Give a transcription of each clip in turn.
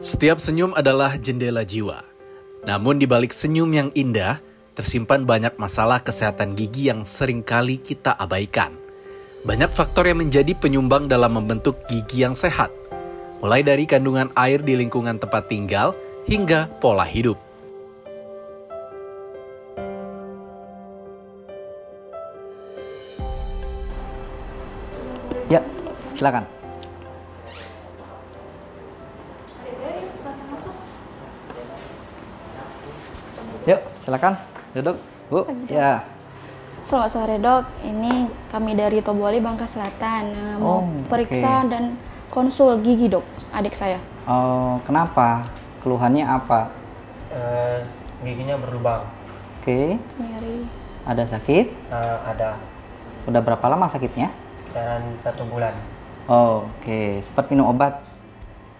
Setiap senyum adalah jendela jiwa. Namun di balik senyum yang indah, tersimpan banyak masalah kesehatan gigi yang seringkali kita abaikan. Banyak faktor yang menjadi penyumbang dalam membentuk gigi yang sehat. Mulai dari kandungan air di lingkungan tempat tinggal, hingga pola hidup. Ya, silakan. Yuk, silakan duduk, Bu. Ya. Selamat sore, Dok. Ini kami dari Toboli, Bangka Selatan. Mau periksa dan konsul gigi, Dok, adik saya. Oh, kenapa? Keluhannya apa? Giginya berlubang. Oke. Nyeri. Ada sakit? Ada Udah berapa lama sakitnya? sekitaran 1 bulan. Oh, oke. Sempat minum obat?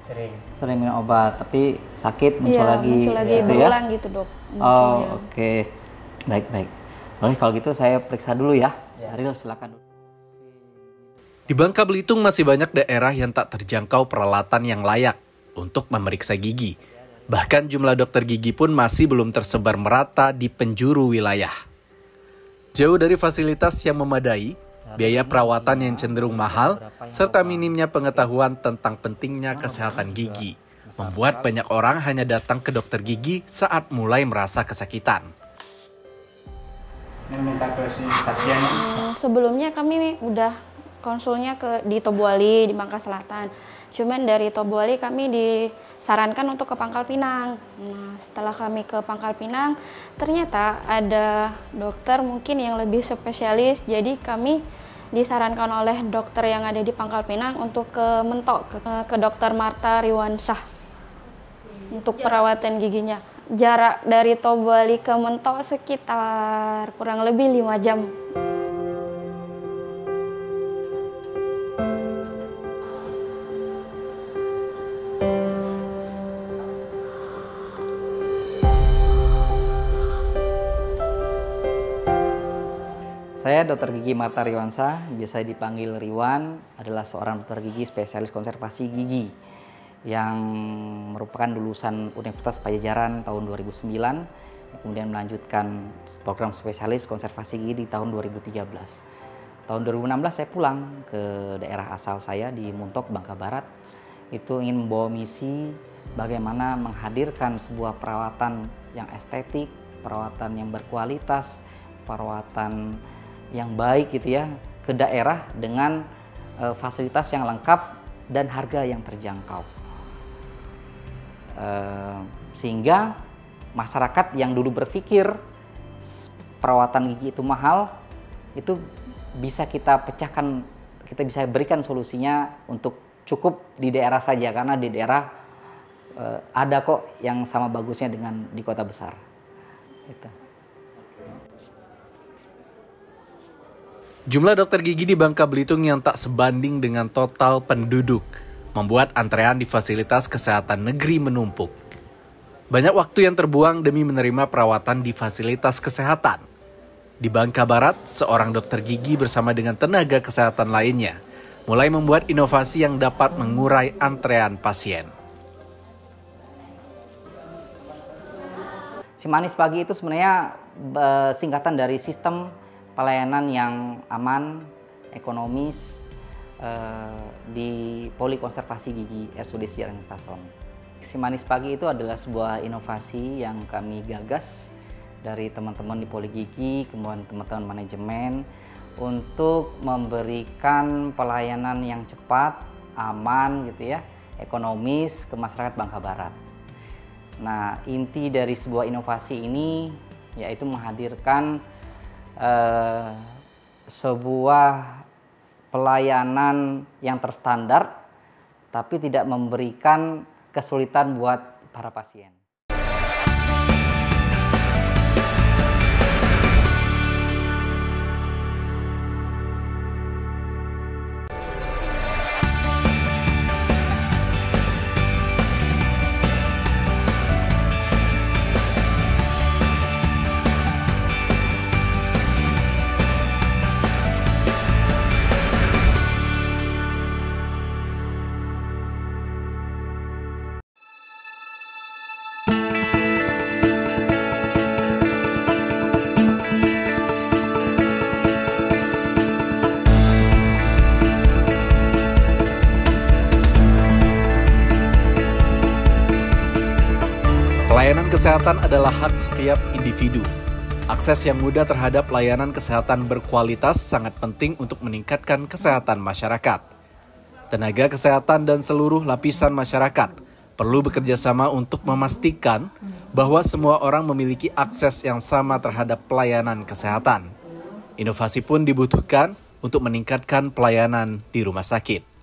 Sering Minum obat, tapi sakit muncul lagi. Muncul lagi, gitu berulang gitu, Dok. Munculnya. Oh, oke. Baik. Boleh kalau gitu saya periksa dulu ya. Ariel, silakan. Di Bangka Belitung masih banyak daerah yang tak terjangkau peralatan yang layak untuk memeriksa gigi. Bahkan jumlah dokter gigi pun masih belum tersebar merata di penjuru wilayah. Jauh dari fasilitas yang memadai, biaya perawatan yang cenderung mahal, serta minimnya pengetahuan tentang pentingnya kesehatan gigi, membuat banyak orang hanya datang ke dokter gigi saat mulai merasa kesakitan. Minta ke si pasien. Sebelumnya kami udah konsulnya di Toboli, di Bangka Selatan. Cuman dari Toboli kami disarankan untuk ke Pangkal Pinang. Nah, setelah kami ke Pangkal Pinang, ternyata ada dokter mungkin yang lebih spesialis. Jadi kami disarankan oleh dokter yang ada di Pangkal Pinang untuk ke Mentok, ke dokter Marta Riwansah untuk perawatan giginya. Jarak dari Toboli ke Mentok sekitar kurang lebih 5 jam. Saya Dr. Gigi Marta Riwansah, biasa dipanggil Riwan, adalah seorang dokter gigi spesialis konservasi gigi yang merupakan lulusan Universitas Padjadjaran tahun 2009, kemudian melanjutkan program spesialis konservasi gigi di tahun 2013. Tahun 2016 saya pulang ke daerah asal saya di Muntok, Bangka Barat. Itu ingin membawa misi bagaimana menghadirkan sebuah perawatan yang estetik, perawatan yang berkualitas, perawatan yang baik gitu ya, ke daerah dengan fasilitas yang lengkap dan harga yang terjangkau. Sehingga masyarakat yang dulu berpikir perawatan gigi itu mahal, itu bisa kita pecahkan, kita bisa berikan solusinya untuk cukup di daerah saja, karena di daerah ada kok yang sama bagusnya dengan di kota besar. Gitu. Jumlah dokter gigi di Bangka Belitung yang tak sebanding dengan total penduduk membuat antrean di fasilitas kesehatan negeri menumpuk. Banyak waktu yang terbuang demi menerima perawatan di fasilitas kesehatan. Di Bangka Barat, seorang dokter gigi bersama dengan tenaga kesehatan lainnya mulai membuat inovasi yang dapat mengurai antrean pasien. Si Manis Pagi itu sebenarnya singkatan dari sistem pelayanan yang aman, ekonomis di Poli Konservasi Gigi RSUD Siarang Stason. Si Manis Pagi itu adalah sebuah inovasi yang kami gagas dari teman-teman di Poli Gigi, kemudian teman-teman manajemen untuk memberikan pelayanan yang cepat, aman gitu ya, ekonomis ke masyarakat Bangka Barat. Nah, inti dari sebuah inovasi ini yaitu menghadirkan sebuah pelayanan yang terstandar tapi tidak memberikan kesulitan buat para pasien. Pelayanan kesehatan adalah hak setiap individu. Akses yang mudah terhadap layanan kesehatan berkualitas sangat penting untuk meningkatkan kesehatan masyarakat. Tenaga kesehatan dan seluruh lapisan masyarakat perlu bekerja sama untuk memastikan bahwa semua orang memiliki akses yang sama terhadap pelayanan kesehatan. Inovasi pun dibutuhkan untuk meningkatkan pelayanan di rumah sakit.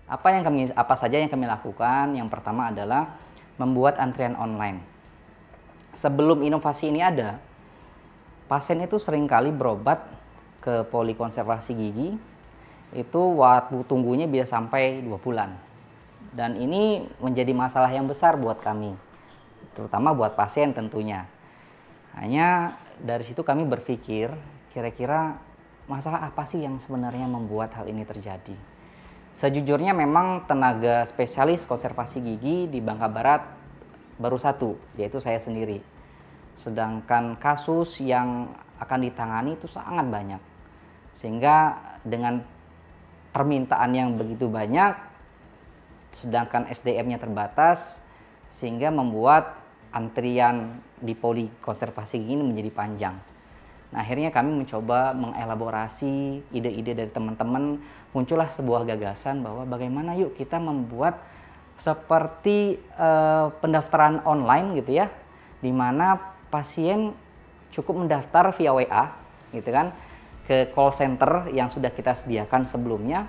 Apa saja yang kami lakukan? Yang pertama adalah membuat antrian online. Sebelum inovasi ini ada, pasien itu seringkali berobat ke polikonservasi gigi, itu waktu tunggunya bisa sampai 2 bulan. Dan ini menjadi masalah yang besar buat kami, terutama buat pasien tentunya. Hanya dari situ kami berpikir, kira-kira masalah apa sih yang sebenarnya membuat hal ini terjadi? Sejujurnya memang tenaga spesialis konservasi gigi di Bangka Barat baru 1, yaitu saya sendiri. Sedangkan kasus yang akan ditangani itu sangat banyak. Sehingga dengan permintaan yang begitu banyak, sedangkan SDM-nya terbatas, sehingga membuat antrian di poli konservasi gigi ini menjadi panjang. Nah, akhirnya kami mencoba mengelaborasi ide-ide dari teman-teman, muncullah sebuah gagasan bahwa bagaimana yuk kita membuat seperti pendaftaran online gitu ya, di mana pasien cukup mendaftar via WA gitu kan ke call center yang sudah kita sediakan sebelumnya,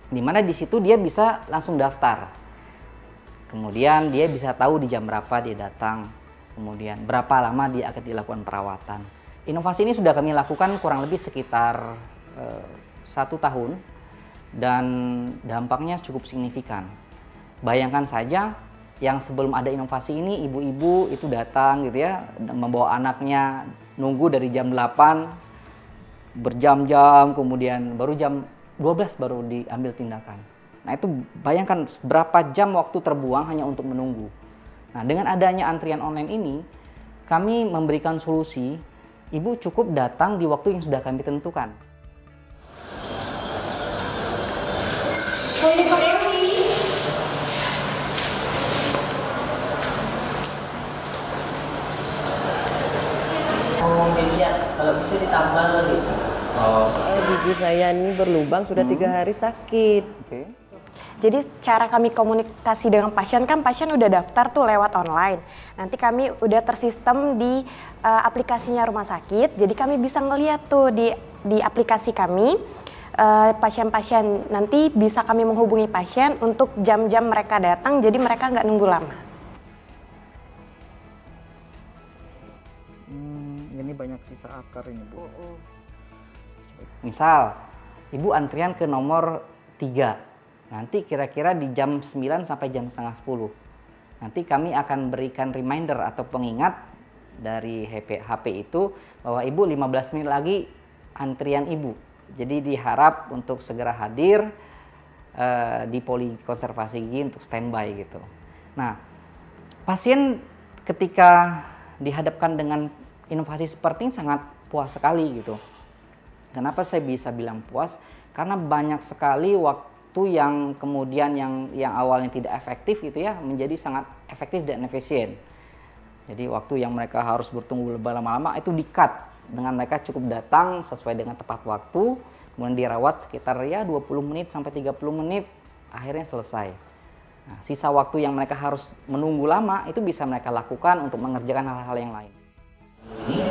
di mana di situ dia bisa langsung daftar. Kemudian dia bisa tahu di jam berapa dia datang, kemudian berapa lama dia akan dilakukan perawatan. Inovasi ini sudah kami lakukan kurang lebih sekitar 1 tahun dan dampaknya cukup signifikan. Bayangkan saja yang sebelum ada inovasi ini ibu-ibu itu datang gitu ya, membawa anaknya, nunggu dari jam 8 berjam-jam, kemudian baru jam 12 baru diambil tindakan. Nah itu bayangkan berapa jam waktu terbuang hanya untuk menunggu. Nah dengan adanya antrian online ini, kami memberikan solusi. Ibu cukup datang di waktu yang sudah kami tentukan. Oh, dilihat kalau bisa ditambal gitu. Gigi saya ini berlubang sudah 3 hari sakit. Oke. Jadi cara kami komunikasi dengan pasien, kan pasien udah daftar tuh lewat online. Nanti kami udah tersistem di aplikasinya rumah sakit, jadi kami bisa ngeliat tuh di aplikasi kami pasien-pasien, nanti bisa kami menghubungi pasien untuk jam-jam mereka datang, jadi mereka nggak nunggu lama. Ini banyak sisa akar ini Bu. Misal, Ibu antrian ke nomor 3. Nanti kira-kira di jam 9 sampai jam setengah 10. Nanti kami akan berikan reminder atau pengingat dari HP itu bahwa Ibu 15 menit lagi antrian Ibu. Jadi diharap untuk segera hadir di poli konservasi gigi untuk standby gitu. Nah, pasien ketika dihadapkan dengan inovasi seperti ini sangat puas sekali gitu. Kenapa saya bisa bilang puas? Karena banyak sekali waktu yang kemudian yang awalnya tidak efektif gitu ya menjadi sangat efektif dan efisien. Jadi waktu yang mereka harus bertunggu lama-lama itu di-cut dengan mereka cukup datang sesuai dengan tepat waktu, kemudian dirawat sekitar ya 20 menit sampai 30 menit, akhirnya selesai. Nah, sisa waktu yang mereka harus menunggu lama itu bisa mereka lakukan untuk mengerjakan hal-hal yang lain. Ini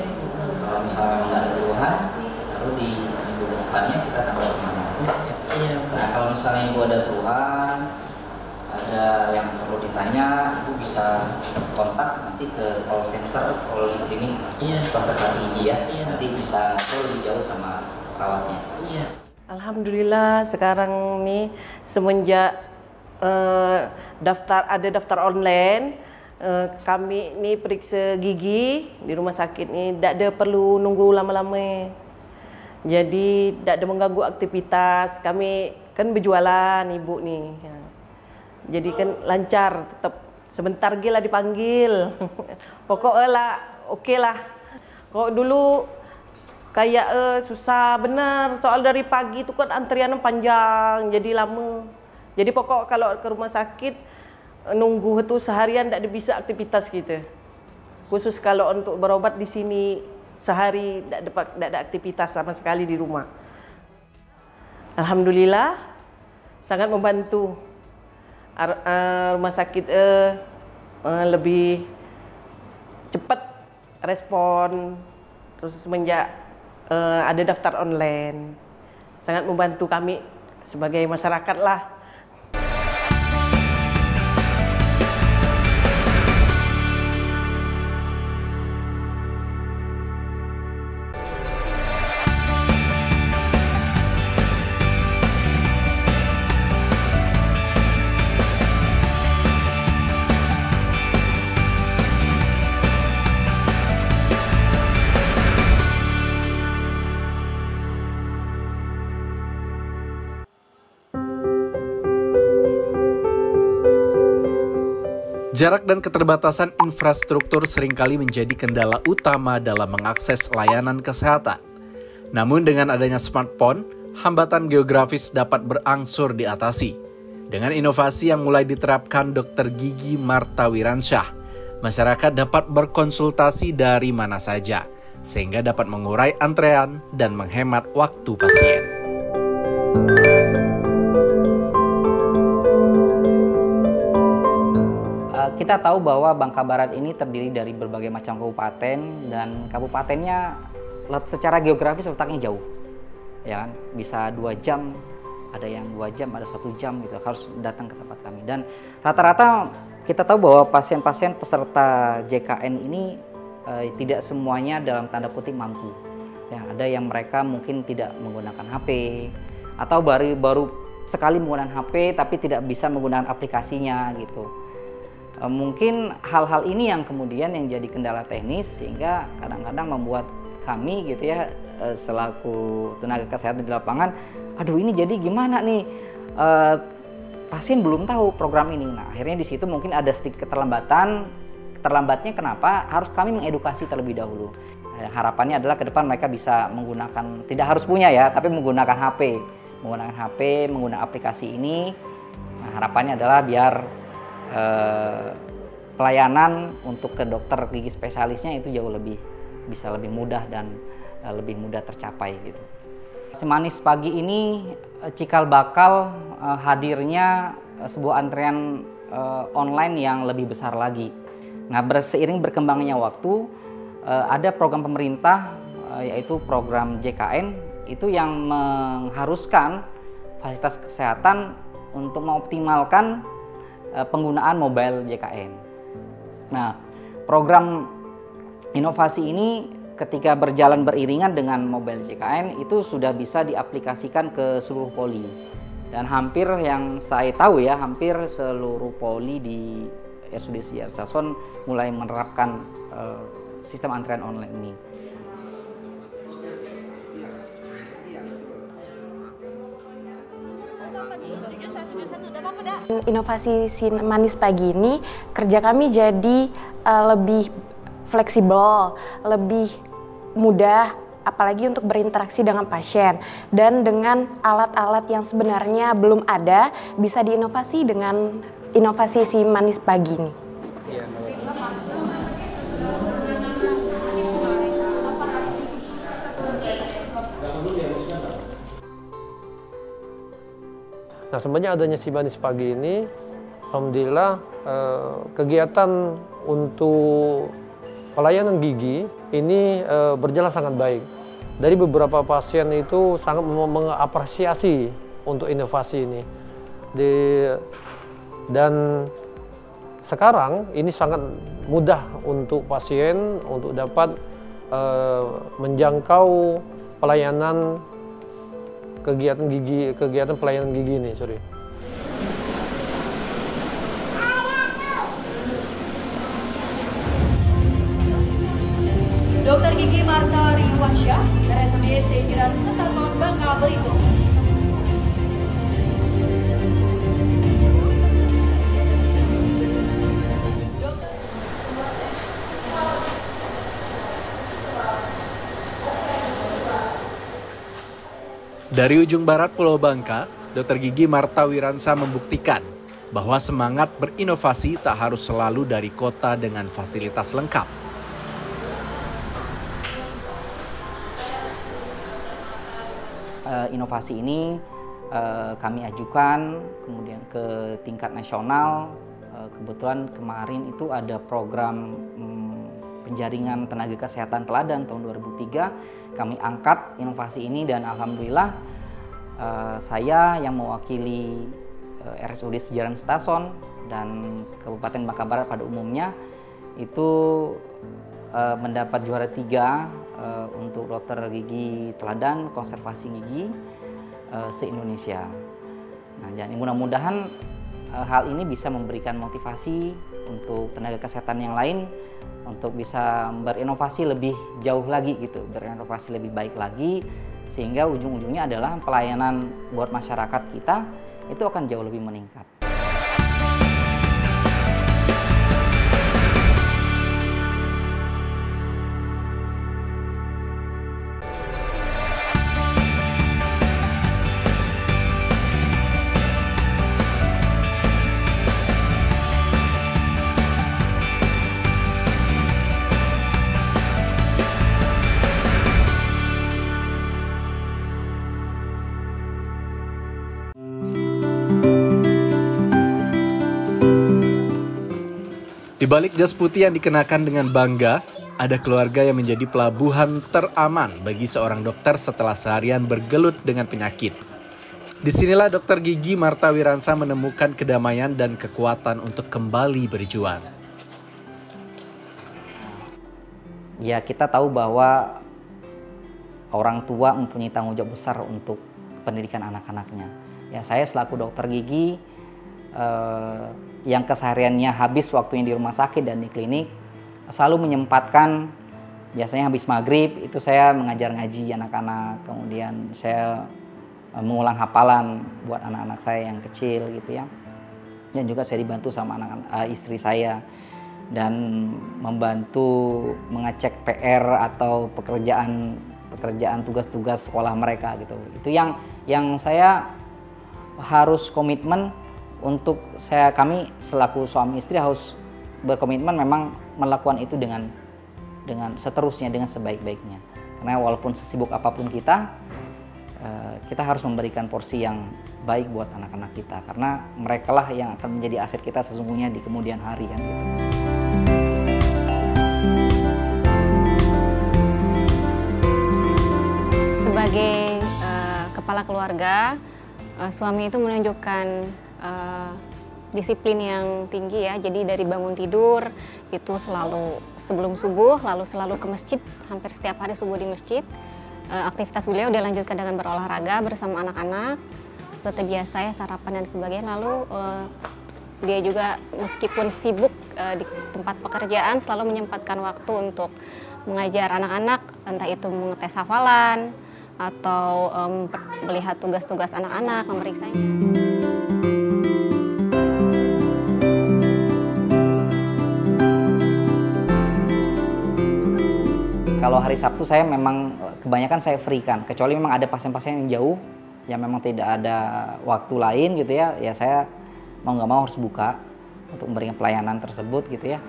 kalau misalnya nggak ada keluhan, lalu di minggu depannya kita tambah kemana? Nah kalau misalnya Ibu ada keluhan, ada yang perlu ditanya, Ibu bisa kontak nanti ke call center Poliklinik Konservasi Gigi ya. Nanti bisa ngobrol lebih jauh sama perawatnya. Alhamdulillah sekarang nih semenjak ada daftar online, kami ini periksa gigi di rumah sakit ni tak ada perlu nunggu lama-lama. Jadi tak ada mengganggu aktivitas. Kami kan berjualan Ibu ni. Jadi kan lancar, tetap sebentar gila dipanggil. Pokoknya lah okey lah. Kalau dulu kayak susah bener. Soal dari pagi itu kan antrian panjang, jadi lama. Jadi pokok kalau ke rumah sakit nunggu itu seharian tidak bisa aktivitas kita. Khusus kalau untuk berobat di sini sehari tidak ada aktivitas sama sekali di rumah. Alhamdulillah sangat membantu. Rumah sakit lebih cepat respon, terus semenjak ada daftar online sangat membantu kami sebagai masyarakat lah. Jarak dan keterbatasan infrastruktur seringkali menjadi kendala utama dalam mengakses layanan kesehatan. Namun dengan adanya smartphone, hambatan geografis dapat berangsur diatasi. Dengan inovasi yang mulai diterapkan Dr. Gigi Marta Wiransyah, masyarakat dapat berkonsultasi dari mana saja, sehingga dapat mengurai antrean dan menghemat waktu pasien. Kita tahu bahwa Bangka Barat ini terdiri dari berbagai macam kabupaten dan kabupatennya secara geografis letaknya jauh, ya kan? Bisa 2 jam, ada yang 2 jam, ada 1 jam gitu harus datang ke tempat kami. Dan rata-rata kita tahu bahwa pasien-pasien peserta JKN ini tidak semuanya dalam tanda kutip mampu. Ya, ada yang mereka mungkin tidak menggunakan HP atau baru sekali menggunakan HP tapi tidak bisa menggunakan aplikasinya gitu. Mungkin hal-hal ini yang kemudian yang jadi kendala teknis sehingga kadang-kadang membuat kami gitu ya selaku tenaga kesehatan di lapangan, aduh ini jadi gimana nih, pasien belum tahu program ini. Nah akhirnya di situ mungkin ada sedikit terlambatnya kenapa harus kami mengedukasi terlebih dahulu. Harapannya adalah ke depan mereka bisa menggunakan, tidak harus punya ya, tapi menggunakan HP, menggunakan aplikasi ini. Nah, harapannya adalah biar pelayanan untuk ke dokter gigi spesialisnya itu jauh bisa lebih mudah dan lebih mudah tercapai gitu. Semanis pagi ini cikal bakal hadirnya sebuah antrean online yang lebih besar lagi. Nah, seiring berkembangnya waktu ada program pemerintah yaitu program JKN itu yang mengharuskan fasilitas kesehatan untuk mengoptimalkan penggunaan mobile JKN. Nah, program inovasi ini ketika berjalan beriringan dengan mobile JKN itu sudah bisa diaplikasikan ke seluruh poli. Dan hampir yang saya tahu ya, hampir seluruh poli di RSUD Sulianti Saroso mulai menerapkan sistem antrean online ini. Inovasi si manis pagi ini kerja kami jadi lebih fleksibel, lebih mudah, apalagi untuk berinteraksi dengan pasien dan dengan alat-alat yang sebenarnya belum ada bisa diinovasi dengan inovasi si manis pagi ini. Nah, sebenarnya adanya si manis pagi ini, alhamdulillah kegiatan untuk pelayanan gigi ini berjalan sangat baik. Dari beberapa pasien itu sangat mengapresiasi untuk inovasi ini. Dan sekarang ini sangat mudah untuk pasien untuk dapat menjangkau pelayanan kegiatan pelayanan gigi ini, Dr. Gigi Marta Wiransyah, RSUD Sekiran Sesamon, Bangka Belitung. Dari ujung barat Pulau Bangka, Dr. Gigi Marta Wiransa membuktikan bahwa semangat berinovasi tak harus selalu dari kota dengan fasilitas lengkap. Inovasi ini kami ajukan kemudian ke tingkat nasional. Kebetulan kemarin itu ada program penjaringan tenaga kesehatan teladan tahun 2003. Kami angkat inovasi ini dan alhamdulillah saya yang mewakili RSUD Sejaran Stason dan Kabupaten Bangka Barat pada umumnya itu mendapat juara 3 untuk dokter gigi teladan konservasi gigi se-Indonesia. Nah, jadi mudah-mudahan hal ini bisa memberikan motivasi untuk tenaga kesehatan yang lain untuk bisa berinovasi lebih jauh lagi gitu, berinovasi lebih baik lagi, sehingga ujung-ujungnya adalah pelayanan buat masyarakat kita itu akan jauh lebih meningkat. Di balik jas putih yang dikenakan dengan bangga, ada keluarga yang menjadi pelabuhan teraman bagi seorang dokter setelah seharian bergelut dengan penyakit. Disinilah Dr. Gigi Marta Wiransa menemukan kedamaian dan kekuatan untuk kembali berjuang. Ya, kita tahu bahwa orang tua mempunyai tanggung jawab besar untuk pendidikan anak-anaknya. Ya, saya selaku dokter gigi yang kesehariannya habis waktunya di rumah sakit dan di klinik, selalu menyempatkan, biasanya habis maghrib itu saya mengajar ngaji anak-anak, kemudian saya mengulang hafalan buat anak-anak saya yang kecil gitu ya. Dan juga saya dibantu sama istri saya dan membantu mengecek PR atau pekerjaan tugas-tugas sekolah mereka gitu. Itu yang saya harus komitmen untuk kami selaku suami istri harus berkomitmen memang melakukan itu dengan seterusnya, dengan sebaik-baiknya. Karena walaupun sesibuk apapun kita harus memberikan porsi yang baik buat anak-anak kita. Karena merekalah yang akan menjadi aset kita sesungguhnya di kemudian hari kan gitu. Sebagai kepala keluarga, suami itu menunjukkan disiplin yang tinggi ya. Jadi dari bangun tidur itu selalu sebelum subuh, lalu selalu ke masjid, hampir setiap hari subuh di masjid. Aktivitas beliau dia lanjutkan dengan berolahraga bersama anak-anak seperti biasa ya, sarapan dan sebagainya. Lalu dia juga meskipun sibuk di tempat pekerjaan selalu menyempatkan waktu untuk mengajar anak-anak, entah itu mengetes hafalan atau melihat tugas-tugas anak-anak, memeriksanya. Kalau hari Sabtu saya memang kebanyakan saya free kan, kecuali memang ada pasien-pasien yang jauh, yang memang tidak ada waktu lain gitu ya, ya saya mau nggak mau harus buka untuk memberikan pelayanan tersebut gitu ya.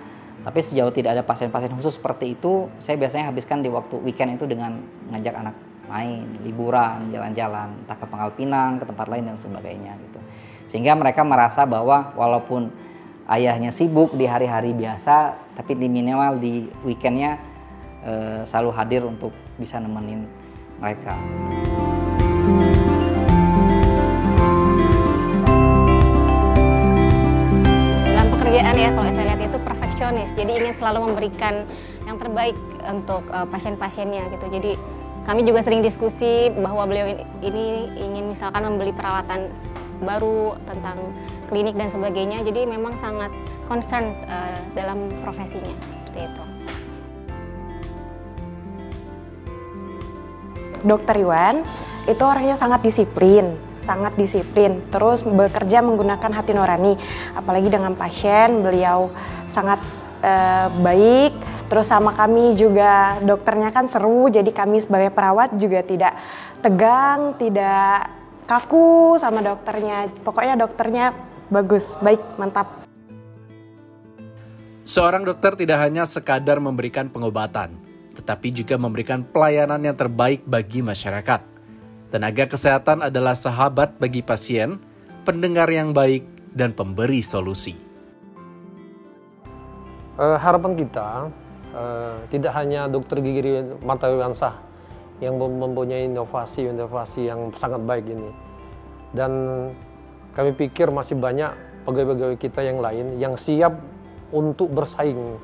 Tapi sejauh tidak ada pasien-pasien khusus seperti itu, saya biasanya habiskan di waktu weekend itu dengan ngajak anak main, liburan, jalan-jalan, entah ke Pangkal Pinang, ke tempat lain dan sebagainya gitu. Sehingga mereka merasa bahwa walaupun ayahnya sibuk di hari-hari biasa, tapi di minimal di weekendnya selalu hadir untuk bisa nemenin mereka. Dalam pekerjaan ya, kalau saya lihat itu perfeksionis, jadi ingin selalu memberikan yang terbaik untuk pasien-pasiennya gitu. Jadi kami juga sering diskusi bahwa beliau ini ingin misalkan membeli peralatan baru tentang klinik dan sebagainya, jadi memang sangat concern dalam profesinya seperti itu. Dokter Iwan itu orangnya sangat disiplin, terus bekerja menggunakan hati nurani. Apalagi dengan pasien, beliau sangat baik. Terus sama kami juga dokternya kan seru, jadi kami sebagai perawat juga tidak tegang, tidak kaku sama dokternya. Pokoknya dokternya bagus, baik, mantap. Seorang dokter tidak hanya sekadar memberikan pengobatan, tetapi juga memberikan pelayanan yang terbaik bagi masyarakat. Tenaga kesehatan adalah sahabat bagi pasien, pendengar yang baik, dan pemberi solusi. Harapan kita tidak hanya Dr. Gigi Marta Irwansah yang mempunyai inovasi yang sangat baik ini. Dan kami pikir masih banyak pegawai-pegawai kita yang lain yang siap untuk bersaing,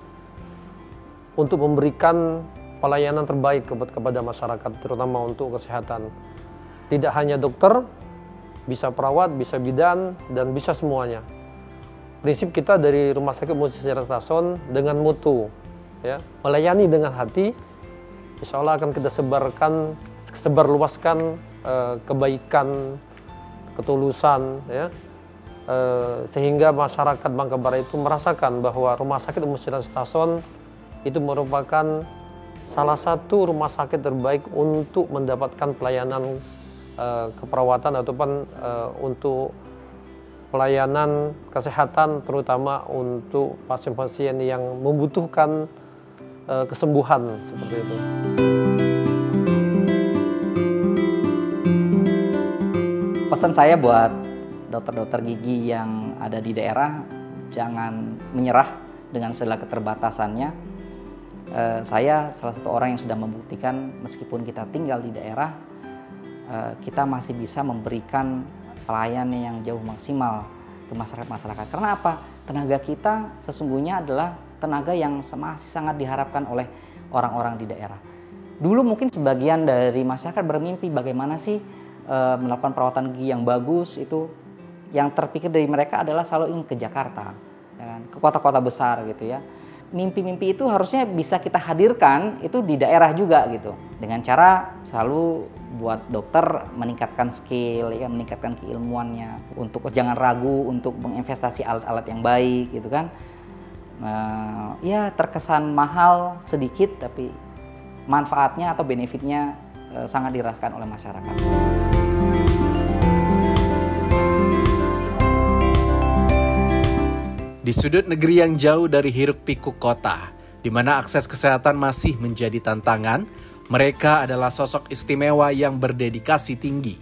untuk memberikan pelayanan terbaik kepada masyarakat, terutama untuk kesehatan. Tidak hanya dokter, bisa perawat, bisa bidan, dan bisa semuanya. Prinsip kita dari Rumah Sakit Musisi Sejarah Stasiun dengan mutu, ya, melayani dengan hati, insya Allah akan kita sebarluaskan kebaikan, ketulusan, ya, sehingga masyarakat Bangka Barat itu merasakan bahwa Rumah Sakit Musisi Sejarah Stasiun itu merupakan salah satu rumah sakit terbaik untuk mendapatkan pelayanan keperawatan ataupun untuk pelayanan kesehatan, terutama untuk pasien-pasien yang membutuhkan kesembuhan seperti itu. Pesan saya buat dokter-dokter gigi yang ada di daerah, jangan menyerah dengan segala keterbatasannya. Saya salah satu orang yang sudah membuktikan meskipun kita tinggal di daerah, kita masih bisa memberikan pelayanan yang jauh maksimal ke masyarakat. Karena apa? Tenaga kita sesungguhnya adalah tenaga yang masih sangat diharapkan oleh orang-orang di daerah. Dulu mungkin sebagian dari masyarakat bermimpi bagaimana sih melakukan perawatan gigi yang bagus. Itu yang terpikir dari mereka adalah selalu ingin ke Jakarta, ya kan? Ke kota-kota besar gitu ya. Mimpi-mimpi itu harusnya bisa kita hadirkan itu di daerah juga gitu. Dengan cara selalu buat dokter meningkatkan skill, ya, meningkatkan keilmuannya. Untuk jangan ragu untuk menginvestasi alat-alat yang baik gitu kan. Ya terkesan mahal sedikit tapi manfaatnya atau benefitnya sangat dirasakan oleh masyarakat. Di sudut negeri yang jauh dari hiruk-pikuk kota, di mana akses kesehatan masih menjadi tantangan, mereka adalah sosok istimewa yang berdedikasi tinggi.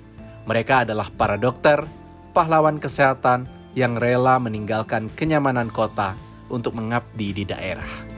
Mereka adalah para dokter, pahlawan kesehatan yang rela meninggalkan kenyamanan kota untuk mengabdi di daerah.